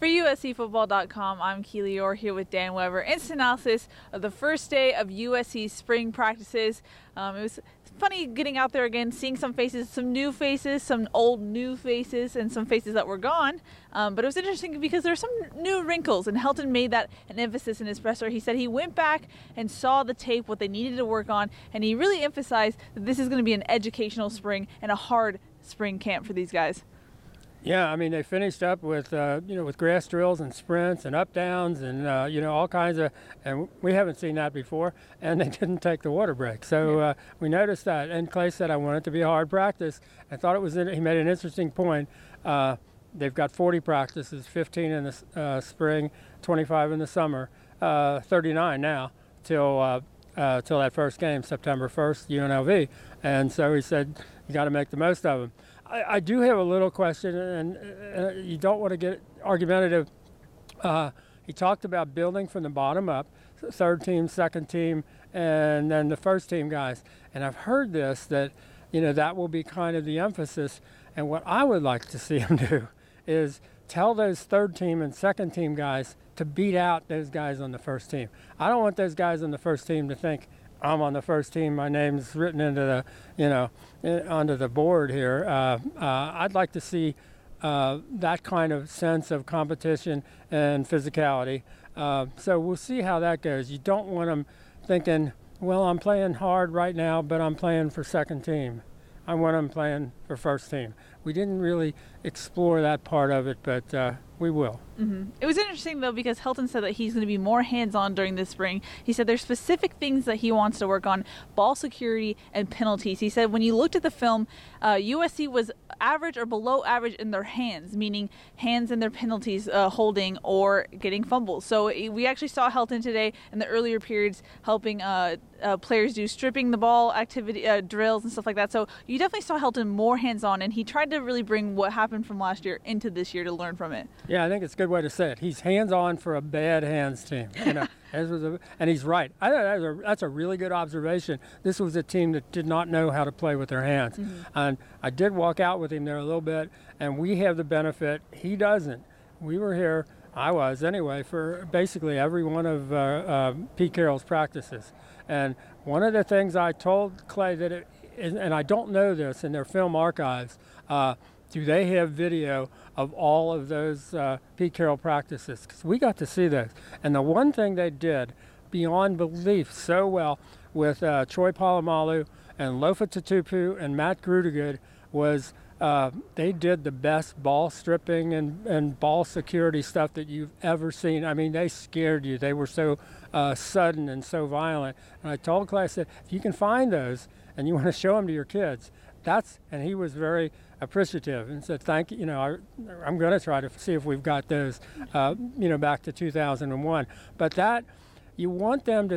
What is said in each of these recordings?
For USCFootball.com, I'm Keely Eure here with Dan Weber. Instant analysis of the first day of USC spring practices. It was funny getting out there again, seeing some faces, some new faces, some old new faces, and some faces that were gone. But it was interesting because there's some new wrinkles, and Helton made that an emphasis in his presser. He said he went back and saw the tape, what they needed to work on, and he really emphasized that this is going to be an educational spring and a hard spring camp for these guys. Yeah, I mean, they finished up with, with grass drills and sprints and up downs and, all kinds of, and we haven't seen that before, and they didn't take the water break. So we noticed that, and Clay said, I want it to be a hard practice. I thought it was, he made an interesting point. They've got 40 practices, 15 in the spring, 25 in the summer, 39 now, till that first game, September 1st, UNLV. And so he said, you got to make the most of them. I do have a little question, and you don't want to get argumentative. He talked about building from the bottom up, third team, second team, and then the first team guys. And I've heard this, that will be kind of the emphasis. And what I would like to see him do is tell those third team and second team guys to beat out those guys on the first team. I don't want those guys on the first team to think, I'm on the first team, my name's written into the, onto the board here. I'd like to see that kind of sense of competition and physicality. So we'll see how that goes. You don't want them thinking, well, I'm playing hard right now, but I'm playing for second team. I want them playing for first team. We didn't really explore that part of it, but we will. Mm-hmm. It was interesting, though, because Helton said that he's going to be more hands-on during this spring. He said there's specific things that he wants to work on, ball security and penalties. He said when you looked at the film, USC was average or below average in their hands, meaning hands in their penalties, holding or getting fumbles. So we actually saw Helton today in the earlier periods helping players do stripping the ball activity, drills and stuff like that. So you definitely saw Helton more hands-on, and he tried to really bring what happened from last year into this year to learn from it. Yeah, I think it's a good way to say it. He's hands-on for a bad hands team. And he's right. I think that's a really good observation. This was a team that did not know how to play with their hands. Mm-hmm. And I did walk out with him there a little bit, and we have the benefit. He doesn't. We were here, I was anyway, for basically every one of Pete Carroll's practices. And one of the things I told Clay that and I don't know this in their film archives, do they have video of all of those Pete Carroll practices? Because we got to see those. And the one thing they did beyond belief so well with Troy Polamalu and Lofa Tatupu and Matt Grudegood was they did the best ball stripping and ball security stuff that you've ever seen. I mean, they scared you. They were so sudden and so violent. And I told Clay, I said, if you can find those and you want to show them to your kids, and he was very appreciative and said, thank you. I'm going to try to see if we've got those, back to 2001. But that, you want them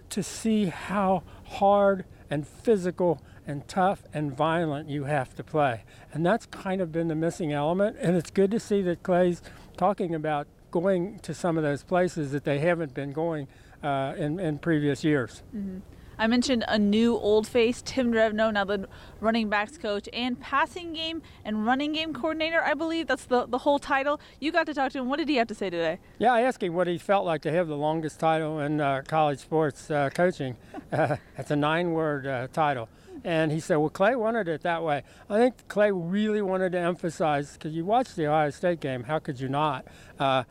to see how hard and physical and tough and violent you have to play. And that's kind of been the missing element. And it's good to see that Clay's talking about going to some of those places that they haven't been going in previous years. Mm-hmm. I mentioned a new old face, Tim Drevno, now the running backs coach and passing game and running game coordinator, I believe. That's the whole title. You got to talk to him. What did he have to say today? Yeah, I asked him what he felt like to have the longest title in college sports coaching. It's a 9-word title. And he said, well, Clay wanted it that way. I think Clay really wanted to emphasize, because you watched the Ohio State game, how could you not? The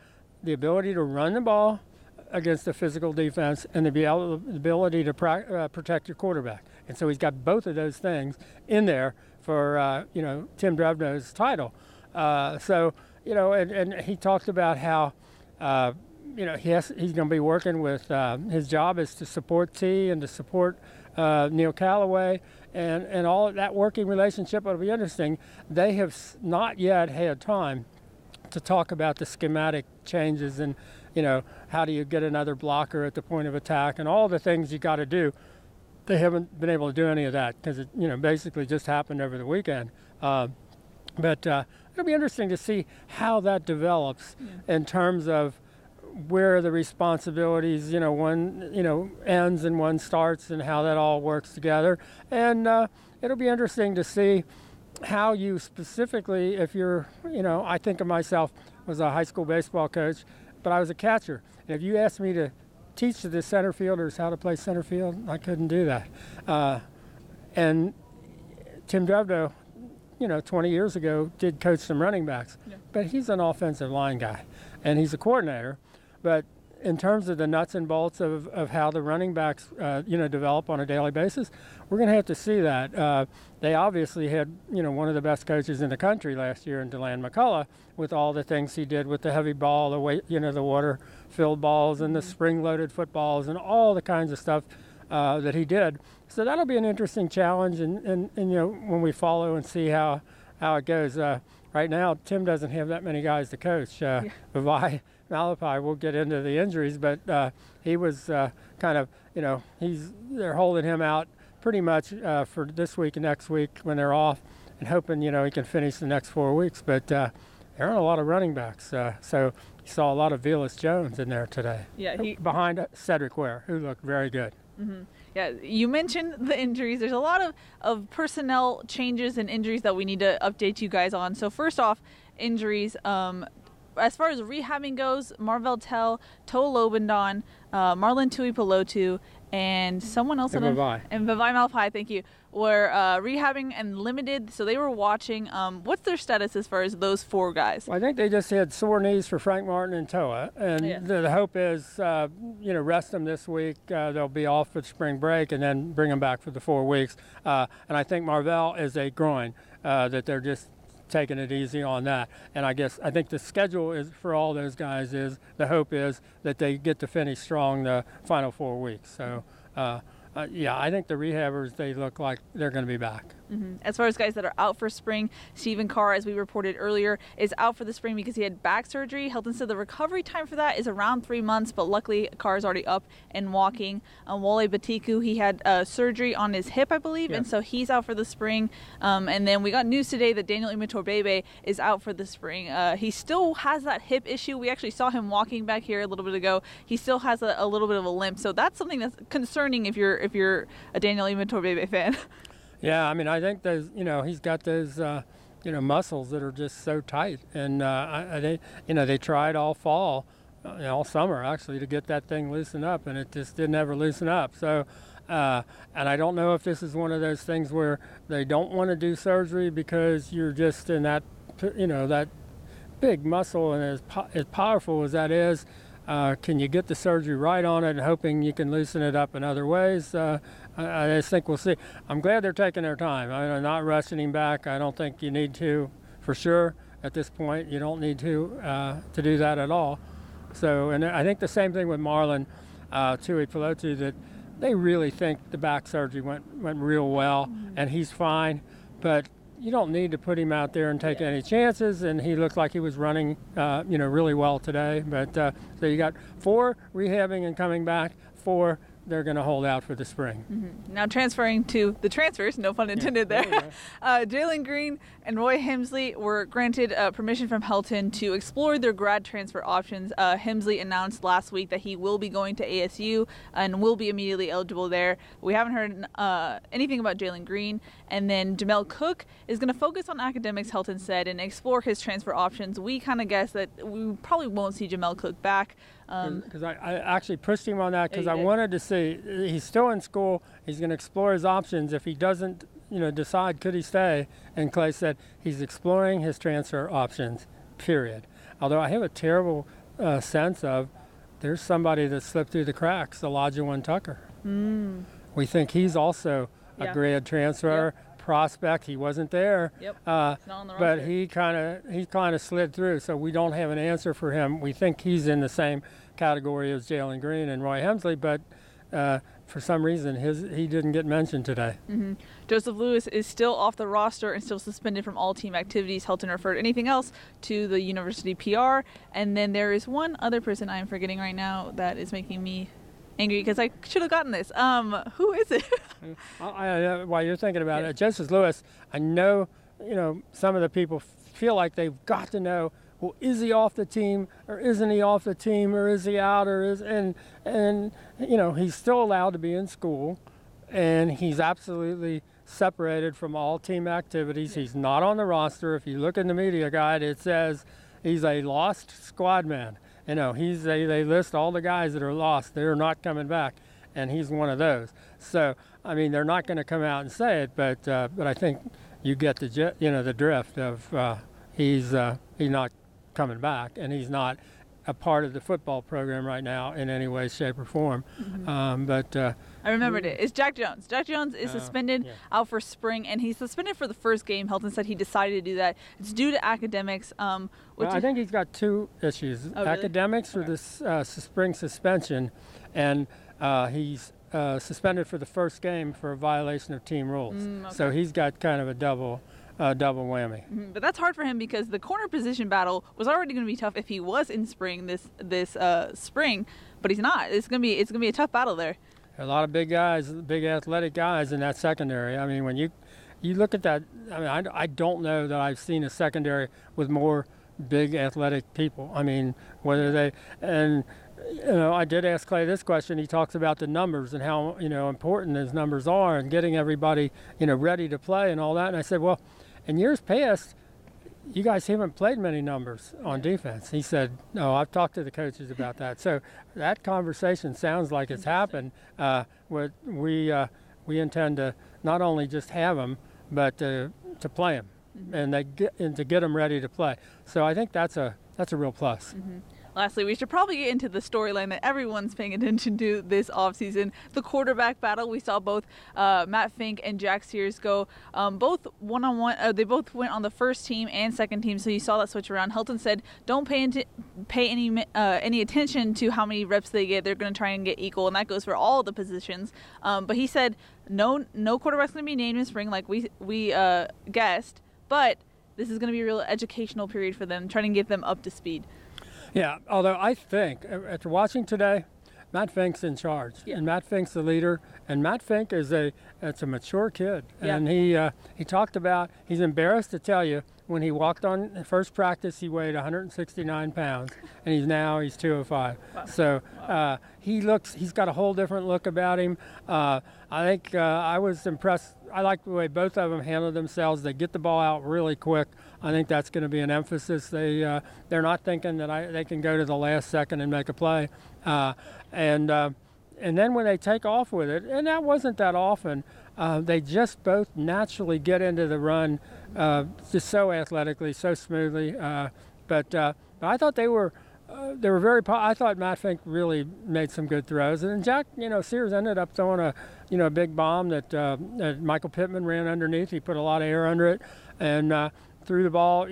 ability to run the ball against a physical defense and the ability to protect your quarterback. And so he's got both of those things in there for, Tim Drevno's title. And he talked about how, he's going to be working with, his job is to support T and to support Neil Callaway and all of that working relationship. It'll be interesting. They have not yet had time to talk about the schematic changes and, how do you get another blocker at the point of attack and all the things you got to do. They haven't been able to do any of that because it, basically just happened over the weekend. But it'll be interesting to see how that develops in terms of where the responsibilities, one, ends and one starts and how that all works together. And it'll be interesting to see how you specifically, if you're, I think of myself, was a high school baseball coach, but I was a catcher. And if you asked me to teach the center fielders how to play center field, I couldn't do that. And Tim Drevno, 20 years ago, did coach some running backs. Yeah. But he's an offensive line guy, and he's a coordinator. But in terms of the nuts and bolts of how the running backs, develop on a daily basis, we're going to have to see that. They obviously had, one of the best coaches in the country last year in DeLand McCullough with all the things he did with the heavy ball, the weight, the water-filled balls and the spring-loaded footballs and all the kinds of stuff that he did. So that'll be an interesting challenge, and when we follow and see how it goes. Right now, Tim doesn't have that many guys to coach. Vivai Malapai, we'll get into the injuries, but he was kind of, they're holding him out pretty much for this week and next week when they're off, and hoping, he can finish the next 4 weeks. But there aren't a lot of running backs, so you saw a lot of Velus Jones in there today. Yeah, behind Cedric Ware, who looked very good. Mm-hmm. Yeah, you mentioned the injuries. There's a lot of personnel changes and injuries that we need to update you guys on. So first off, injuries. As far as rehabbing goes, Marvell Tell, Toa Lobendon, Marlon Tuipulotu, and someone else. And Vivai Malapai, thank you, were rehabbing and limited, so they were watching. What's their status as far as those 4 guys? Well, I think they just had sore knees for Frank Martin and Toa, and the hope is, rest them this week. They'll be off for spring break, and then bring them back for the 4 weeks. And I think Marvell is a groin that they're just taking it easy on that. And I think the schedule is for all those guys is the hope is that they get to finish strong the final 4 weeks. So I think the rehabbers, they look like they're going to be back. Mm-hmm. As far as guys that are out for spring, Stephen Carr, as we reported earlier, is out for the spring because he had back surgery. Helton said the recovery time for that is around 3 months, but luckily Carr is already up and walking. Wale Batiku, he had surgery on his hip, I believe, and so he's out for the spring. And then we got news today that Daniel Imatorbhebhe is out for the spring. He still has that hip issue. We actually saw him walking back here a little bit ago. He still has a little bit of a limp, so that's something that's concerning if you're a Daniel Imatorbhebhe fan. Yeah, I mean, I think those, he's got those, muscles that are just so tight, and they tried all fall, all summer actually, to get that thing loosened up, and it just didn't ever loosen up. So, and I don't know if this is one of those things where they don't want to do surgery because you're just in that, that big muscle, and as powerful as that is. Can you get the surgery right on it and hoping you can loosen it up in other ways? I just think we'll see. I'm glad they're taking their time. I'm not rushing him back. I don't think you need to, for sure, at this point. You don't need to do that at all. So, and I think the same thing with Marlon Tuipulotu, that they really think the back surgery went real well, and he's fine. But you don't need to put him out there and take any chances, and he looked like he was running, really well today. But so you got 4 rehabbing and coming back, 4 they're going to hold out for the spring. Mm-hmm. Now transferring to the transfers, no pun intended there. Jalen Green and Roy Hemsley were granted permission from Helton to explore their grad transfer options. Hemsley announced last week that he will be going to ASU and will be immediately eligible there. We haven't heard anything about Jalen Green. And then Jamel Cook is going to focus on academics, Helton said, and explore his transfer options. We kind of guess that we probably won't see Jamel Cook back. Because I actually pushed him on that because I wanted to see, he's still in school, he's going to explore his options. If he doesn't, decide could he stay, and Clay said he's exploring his transfer options, period. Although I have a terrible sense of there's somebody that slipped through the cracks, Elijah Tucker. We think he's also a grad transfer. Prospect. He wasn't there, but he kind of slid through. So we don't have an answer for him. We think he's in the same category as Jalen Green and Roy Hemsley, but for some reason he didn't get mentioned today. Mm-hmm. Joseph Lewis is still off the roster and still suspended from all team activities. Helton referred anything else to the university PR. And then there is one other person I am forgetting right now that is making me angry because I should have gotten this. Who is it? While you're thinking about it, Joseph Lewis, I know, some of the people feel like they've got to know, well, is he off the team or isn't he off the team, or is he out, or is, and he's still allowed to be in school, and he's absolutely separated from all team activities. He's not on the roster. If you look in the media guide, it says he's a lost squad man. You know, they list all the guys that are lost. They're not coming back, and he's one of those. So, I mean, they're not going to come out and say it, but I think you get the drift of he's not coming back, and he's not a part of the football program right now in any way, shape, or form. I remembered it. It's Jack Jones. Jack Jones is suspended out for spring, and he's suspended for the first game. Helton said he decided to do that. It's due to academics. Well, I think he's got two issues. Oh, really? Academics for this spring suspension, and he's suspended for the first game for a violation of team rules. Okay. So he's got kind of a double whammy. But that's hard for him because the corner position battle was already going to be tough if he was in spring this spring, but he's not. It's gonna be a tough battle there. A lot of big guys, big athletic guys in that secondary. I mean, when you look at that, I mean, I don't know that I've seen a secondary with more big athletic people. I mean, whether they, and you know, I did ask Clay this question. He talks about the numbers and how, you know, important those numbers are and getting everybody, you know, ready to play and all that. And I said, well, in years past, you guys haven't played many numbers on defense. He said, no, I've talked to the coaches about that. So that conversation sounds like it's happened. We intend to not only just have them, but to play them, and to get them ready to play. So I think that's a real plus. Lastly, we should probably get into the storyline that everyone's paying attention to this offseason, the quarterback battle. We saw both Matt Fink and Jack Sears go both one-on-one. They both went on the first team and second team, so you saw that switch around. Helton said, don't pay any attention to how many reps they get. They're going to try and get equal, and that goes for all the positions. But he said no quarterback's going to be named in spring like we guessed, but this is going to be a real educational period for them, trying to get them up to speed. Yeah, although I think, after watching today, Matt Fink's in charge, and Matt Fink's the leader, and Matt Fink is a mature kid, and he talked about, he's embarrassed to tell you, when he walked on the first practice, he weighed 169 pounds, and he's 205. Wow. So he's got a whole different look about him. I think I was impressed. I like the way both of them handle themselves. They get the ball out really quick. I think that's going to be an emphasis. They're not thinking that they can go to the last second and make a play. And then when they take off with it, and that wasn't that often, they just both naturally get into the run just so athletically, so smoothly. But I thought they were very. I thought Matt Fink really made some good throws, and then Jack, Sears ended up throwing a big bomb that Michael Pittman ran underneath. He put a lot of air under it, and threw the ball,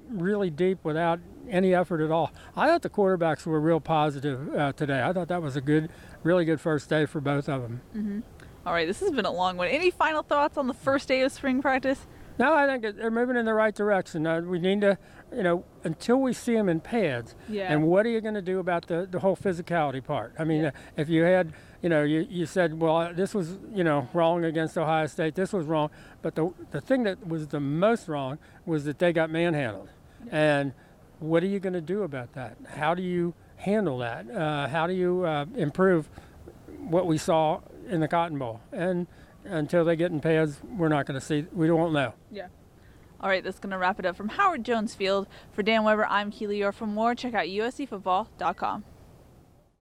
really deep without any effort at all. I thought the quarterbacks were real positive today. I thought that was a really good first day for both of them. Mm-hmm. All right, this has been a long one. Any final thoughts on the first day of spring practice? No, I think they're moving in the right direction. We need to, until we see them in pads. Yeah. And what are you going to do about the whole physicality part? I mean, if you had, you said, well, this was, wrong against Ohio State. This was wrong. But the thing that was the most wrong was that they got manhandled. Yeah. And what are you going to do about that? How do you handle that? How do you improve what we saw in the Cotton Bowl? And until they get in pads, we won't know. Yeah. All right, that's going to wrap it up from Howard Jones Field. For Dan Weber, I'm Keely Eure. For more, check out uscfootball.com.